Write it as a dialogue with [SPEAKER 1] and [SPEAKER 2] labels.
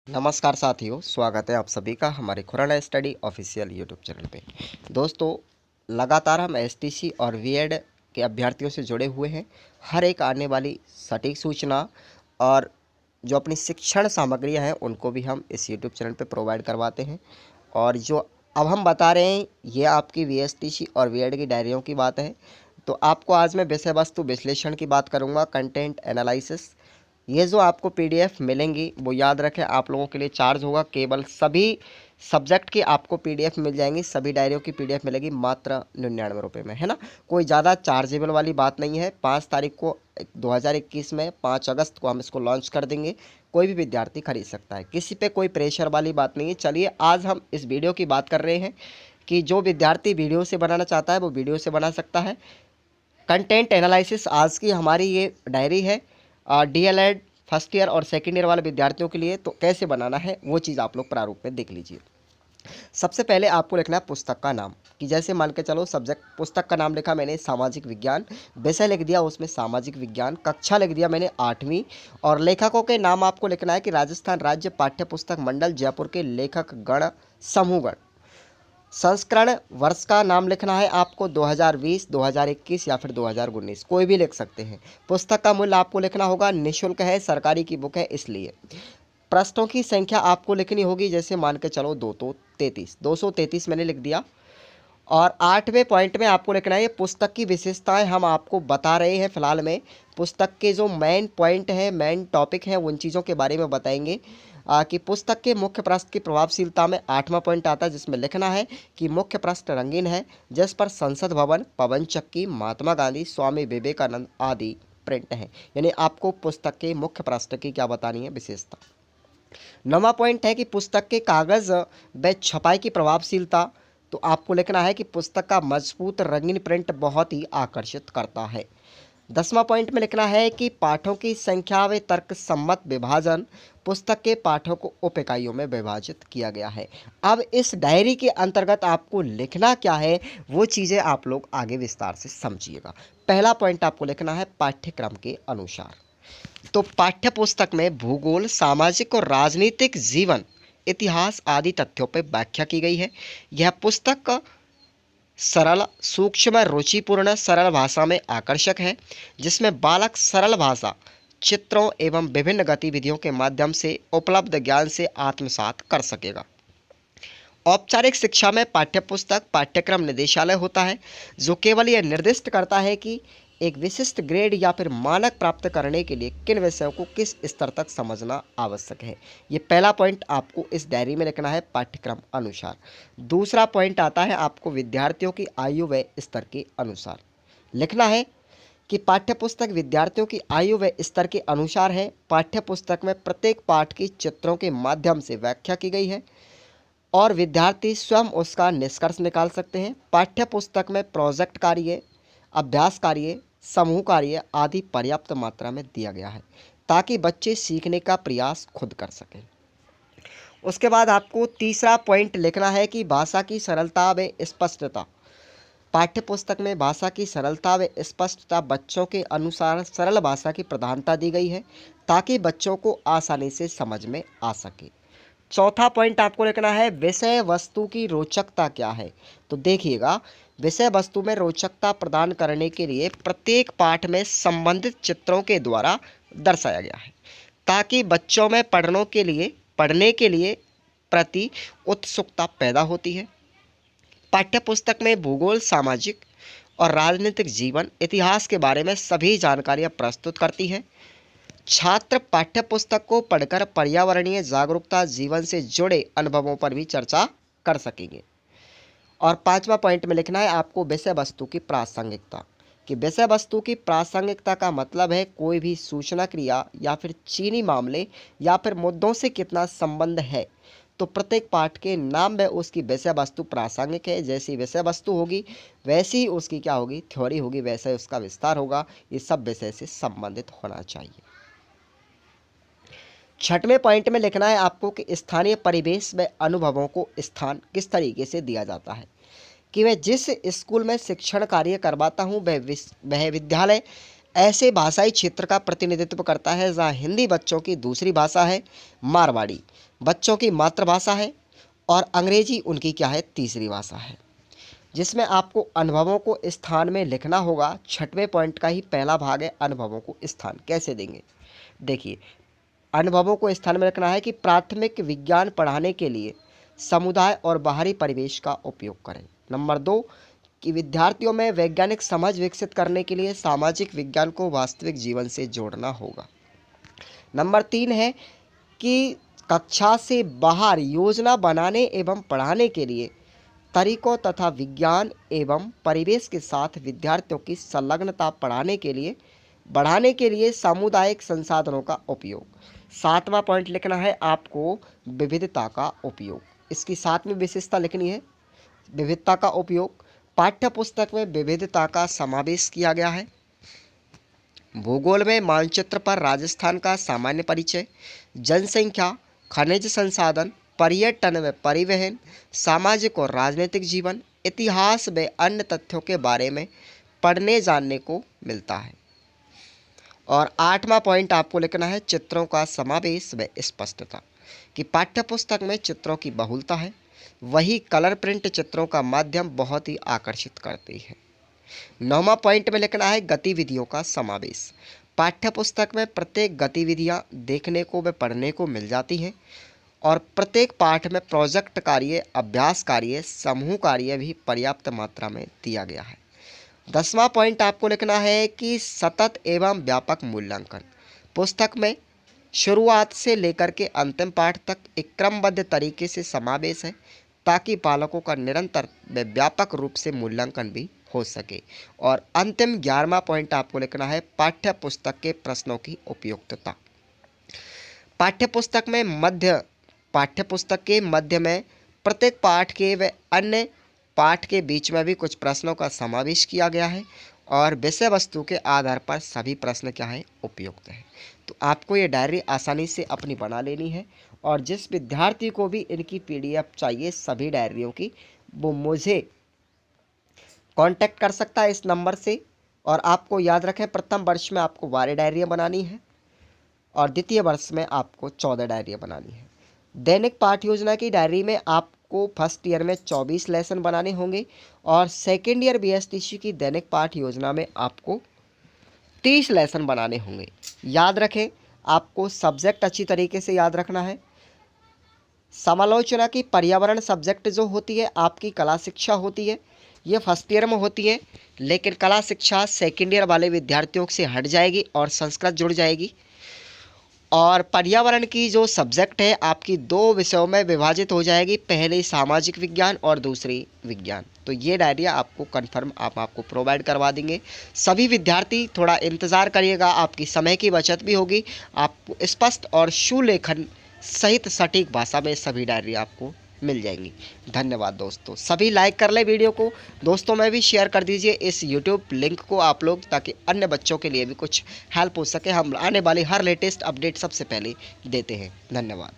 [SPEAKER 1] नमस्कार साथियों, स्वागत है आप सभी का हमारे Khurana study official YouTube channel पे। दोस्तों, लगातार हम एसटीसी और बीएड के अभ्यर्थियों से जुड़े हुए हैं। हर एक आने वाली सटीक सूचना और जो अपनी शिक्षण सामग्रियां हैं उनको भी हम इस यूट्यूब चैनल पे प्रोवाइड करवाते हैं। और जो अब हम बता रहे हैं ये आपकी वीएसटीसी और बीएड की डायरियों की बात है। तो आपको आज मैं विषय वस्तु विश्लेषण की बात करूँगा, कंटेंट एनालिसिस। ये जो आपको पीडीएफ मिलेंगी वो याद रखें आप लोगों के लिए चार्ज होगा। केवल सभी सब्जेक्ट की आपको पीडीएफ मिल जाएंगी, सभी डायरियों की पीडीएफ मिलेगी मात्र 99 रुपये में, है ना। कोई ज़्यादा चार्जेबल वाली बात नहीं है। 5 तारीख को 2021 में 5 अगस्त को हम इसको लॉन्च कर देंगे। कोई भी विद्यार्थी खरीद सकता है, किसी पे कोई प्रेशर वाली बात नहीं है। चलिए आज हम इस वीडियो की बात कर रहे हैं कि जो विद्यार्थी वीडियो से बनाना चाहता है वो वीडियो से बना सकता है। कंटेंट एनालिसिस आज की हमारी ये डायरी है डीएलएड फर्स्ट ईयर और सेकंड ईयर वाले विद्यार्थियों के लिए। तो कैसे बनाना है वो चीज़ आप लोग प्रारूप में देख लीजिए। सबसे पहले आपको लिखना है पुस्तक का नाम, कि जैसे मान के चलो सब्जेक्ट पुस्तक का नाम लिखा मैंने सामाजिक विज्ञान, विषय लिख दिया उसमें सामाजिक विज्ञान, कक्षा लिख दिया मैंने 8वीं। और लेखकों के नाम आपको लिखना है कि राजस्थान राज्य पाठ्य पुस्तक मंडल जयपुर के लेखक गण समूहगण। संस्करण वर्ष का नाम लिखना है आपको 2020, 2021 या फिर 2019, कोई भी लिख सकते हैं। पुस्तक का मूल्य आपको लिखना होगा, निःशुल्क है, सरकारी की बुक है इसलिए। पृष्ठों की संख्या आपको लिखनी होगी, जैसे मान के चलो 233 मैंने लिख दिया। और 8वें पॉइंट में आपको लिखना है ये पुस्तक की विशेषताएं हम आपको बता रहे हैं। फिलहाल में पुस्तक के जो मेन पॉइंट है, मेन टॉपिक है, उन चीज़ों के बारे में बताएंगे। कि पुस्तक के मुख्य पृष्ठ की प्रभावशीलता में 8वां पॉइंट आता है, जिसमें लिखना है कि मुख्य पृष्ठ रंगीन है, जिस पर संसद भवन, पवन चक्की, महात्मा गांधी, स्वामी विवेकानंद आदि प्रिंट है। यानी आपको पुस्तक के मुख्य पृष्ठ की क्या बतानी है, विशेषता। 9वां पॉइंट है कि पुस्तक के कागज़ व छपाई की प्रभावशीलता। तो आपको लिखना है कि पुस्तक का मजबूत रंगीन प्रिंट बहुत ही आकर्षित करता है। 10वां पॉइंट में लिखना है कि पाठों की संख्या व तर्क सम्मत विभाजन, पुस्तक के पाठों को उप इकाइयों में विभाजित किया गया है। अब इस डायरी के अंतर्गत आपको लिखना क्या है वो चीज़ें आप लोग आगे विस्तार से समझिएगा। पहला पॉइंट आपको लिखना है पाठ्यक्रम के अनुसार। तो पाठ्य पुस्तक में भूगोल, सामाजिक और राजनीतिक जीवन, इतिहास आदि तथ्यों पर व्याख्या की गई है। यह पुस्तक सरल, सूक्ष्म, रुचिपूर्ण, सरल भाषा में आकर्षक है, जिसमें बालक सरल भाषा, चित्रों एवं विभिन्न गतिविधियों के माध्यम से उपलब्ध ज्ञान से आत्मसात कर सकेगा। औपचारिक शिक्षा में पाठ्यपुस्तक पाठ्यक्रम निदेशालय होता है, जो केवल यह निर्दिष्ट करता है कि एक विशिष्ट ग्रेड या फिर मानक प्राप्त करने के लिए किन विषयों को किस स्तर तक समझना आवश्यक है। ये पहला पॉइंट आपको इस डायरी में लिखना है, पाठ्यक्रम अनुसार। दूसरा पॉइंट आता है आपको विद्यार्थियों की आयु व स्तर के अनुसार। लिखना है कि पाठ्यपुस्तक विद्यार्थियों की आयु व स्तर के अनुसार है। पाठ्यपुस्तक में प्रत्येक पाठ की चित्रों के माध्यम से व्याख्या की गई है और विद्यार्थी स्वयं उसका निष्कर्ष निकाल सकते हैं। पाठ्यपुस्तक में प्रोजेक्ट कार्य, अभ्यास कार्य, समूह कार्य आदि पर्याप्त मात्रा में दिया गया है, ताकि बच्चे सीखने का प्रयास खुद कर सकें। उसके बाद आपको तीसरा पॉइंट लिखना है कि भाषा की सरलता व स्पष्टता। पाठ्यपुस्तक में भाषा की सरलता व स्पष्टता, बच्चों के अनुसार सरल भाषा की प्रधानता दी गई है, ताकि बच्चों को आसानी से समझ में आ सके। चौथा पॉइंट आपको लिखना है विषय वस्तु की रोचकता क्या है। तो देखिएगा, विषय वस्तु में रोचकता प्रदान करने के लिए प्रत्येक पाठ में संबंधित चित्रों के द्वारा दर्शाया गया है, ताकि बच्चों में पढ़ने के लिए प्रति उत्सुकता पैदा होती है। पाठ्यपुस्तक में भूगोल, सामाजिक और राजनीतिक जीवन, इतिहास के बारे में सभी जानकारियाँ प्रस्तुत करती है। छात्र पाठ्यपुस्तक को पढ़कर पर्यावरणीय जागरूकता, जीवन से जुड़े अनुभवों पर भी चर्चा कर सकेंगे। और 5वां पॉइंट में लिखना है आपको विषय वस्तु की प्रासंगिकता। कि विषय वस्तु की प्रासंगिकता का मतलब है कोई भी सूचना, क्रिया या फिर चीनी मामले या फिर मुद्दों से कितना संबंध है। तो प्रत्येक पाठ के नाम में उसकी विषय वस्तु प्रासंगिक है। जैसी विषय वस्तु होगी वैसी उसकी क्या होगी, थ्योरी होगी, वैसे उसका विस्तार होगा। ये सब विषय से संबंधित होना चाहिए। 6वें पॉइंट में लिखना है आपको कि स्थानीय परिवेश व अनुभवों को स्थान किस तरीके से दिया जाता है। कि मैं जिस स्कूल में शिक्षण कार्य करवाता हूँ वह विद्यालय ऐसे भाषाई क्षेत्र का प्रतिनिधित्व करता है जहाँ हिंदी बच्चों की दूसरी भाषा है, मारवाड़ी, बच्चों की मातृभाषा है और अंग्रेजी उनकी क्या है, तीसरी भाषा है। जिसमें आपको अनुभवों को स्थान में लिखना होगा। 6वें पॉइंट का ही पहला भाग है, अनुभवों को स्थान कैसे देंगे। देखिए, अनुभवों को स्थान में रखना है कि प्राथमिक विज्ञान पढ़ाने के लिए समुदाय और बाहरी परिवेश का उपयोग करें। नंबर 2 कि विद्यार्थियों में वैज्ञानिक समझ विकसित करने के लिए सामाजिक विज्ञान को वास्तविक जीवन से जोड़ना होगा। नंबर 3 है कि कक्षा से बाहर योजना बनाने एवं पढ़ाने के लिए तरीकों तथा विज्ञान एवं परिवेश के साथ विद्यार्थियों की संलग्नता बढ़ाने के लिए सामुदायिक संसाधनों का उपयोग। 7वां पॉइंट लिखना है आपको, विविधता का उपयोग। इसकी 7वीं विशेषता लिखनी है, विविधता का उपयोग। पाठ्य पुस्तक में विविधता का समावेश किया गया है। भूगोल में मानचित्र पर राजस्थान का सामान्य परिचय, जनसंख्या, खनिज संसाधन, पर्यटन व परिवहन, सामाजिक और राजनीतिक जीवन, इतिहास व अन्य तथ्यों के बारे में पढ़ने जानने को मिलता है। और 8वां पॉइंट आपको लिखना है, चित्रों का समावेश व स्पष्टता, कि पाठ्यपुस्तक में चित्रों की बहुलता है, वही कलर प्रिंट चित्रों का माध्यम बहुत ही आकर्षित करती है। 9वां पॉइंट में लिखना है, गतिविधियों का समावेश। पाठ्यपुस्तक में प्रत्येक गतिविधियां देखने को व पढ़ने को मिल जाती हैं और प्रत्येक पाठ में प्रोजेक्ट कार्य, अभ्यास कार्य, समूह कार्य भी पर्याप्त मात्रा में दिया गया है। 10वां पॉइंट आपको लिखना है कि सतत एवं व्यापक मूल्यांकन। पुस्तक में शुरुआत से लेकर के अंतिम पाठ तक एक क्रमबद्ध तरीके से समावेश है ताकि पालकों का निरंतर व व्यापक रूप से मूल्यांकन भी हो सके। और अंतिम 11वां पॉइंट आपको लिखना है, पाठ्य पुस्तक के प्रश्नों की उपयुक्तता। पाठ्यपुस्तक के मध्य में प्रत्येक पाठ के व अन्य पाठ के बीच में भी कुछ प्रश्नों का समावेश किया गया है और विषय वस्तु के आधार पर सभी प्रश्न क्या है, उपयुक्त है। तो आपको ये डायरी आसानी से अपनी बना लेनी है और जिस विद्यार्थी को भी इनकी PDF चाहिए सभी डायरियों की, वो मुझे कांटेक्ट कर सकता है इस नंबर से। और आपको याद रखें, प्रथम वर्ष में आपको 12 डायरियाँ बनानी है और द्वितीय वर्ष में आपको 14 डायरियाँ बनानी है। दैनिक पाठ योजना की डायरी में आपको फर्स्ट ईयर में 24 लेसन बनाने होंगे और सेकेंड ईयर BSTC की दैनिक पाठ योजना में आपको 30 लेसन बनाने होंगे। याद रखें, आपको सब्जेक्ट अच्छी तरीके से याद रखना है। समालोचना की पर्यावरण सब्जेक्ट जो होती है आपकी कला शिक्षा होती है, ये फर्स्ट ईयर में होती है, लेकिन कला शिक्षा सेकेंड ईयर वाले विद्यार्थियों से हट जाएगी और संस्कृत जुड़ जाएगी। और पर्यावरण की जो सब्जेक्ट है आपकी 2 विषयों में विभाजित हो जाएगी, पहले सामाजिक विज्ञान और दूसरी विज्ञान। तो ये डायरिया आपको कंफर्म आपको प्रोवाइड करवा देंगे। सभी विद्यार्थी थोड़ा इंतज़ार करिएगा, आपकी समय की बचत भी होगी। आपको स्पष्ट और सुलेखन सहित सटीक भाषा में सभी डायरी आपको मिल जाएंगी। धन्यवाद दोस्तों। सभी लाइक कर ले वीडियो को, दोस्तों में भी शेयर कर दीजिए इस YouTube लिंक को आप लोग, ताकि अन्य बच्चों के लिए भी कुछ हेल्प हो सके। हम आने वाली हर लेटेस्ट अपडेट सबसे पहले देते हैं। धन्यवाद।